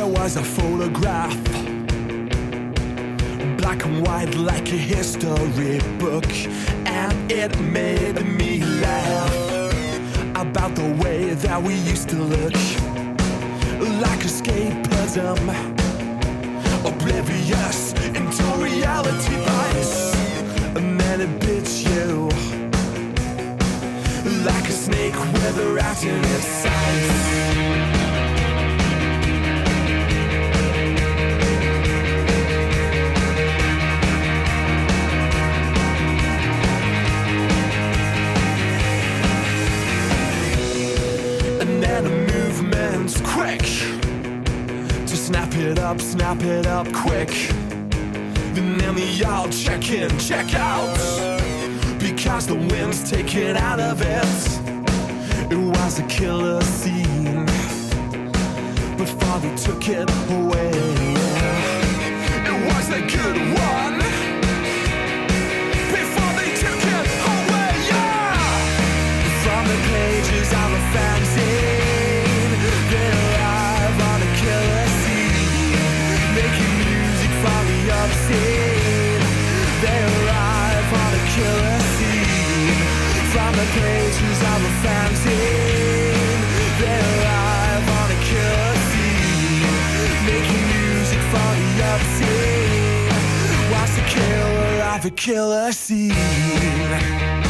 Was a photograph, black and white like a history book, and it made me laugh about the way that we used to look, like escapism, oblivious into reality bites, and then it bit you like a snake with a rat in its sights. Quick to snap it up quick. Then mesial check in, check out, because the wind's taken out of it. It was a killer scene before they took it away. It was a good one before they took it away, yeah. From the pages of a fanzine, they arrive on a killer scene, making music for the obscene. They arrive on a killer scene, from the pages of a fanzine. They arrive on a killer scene, making music for the obscene. What's the killer of a killer scene?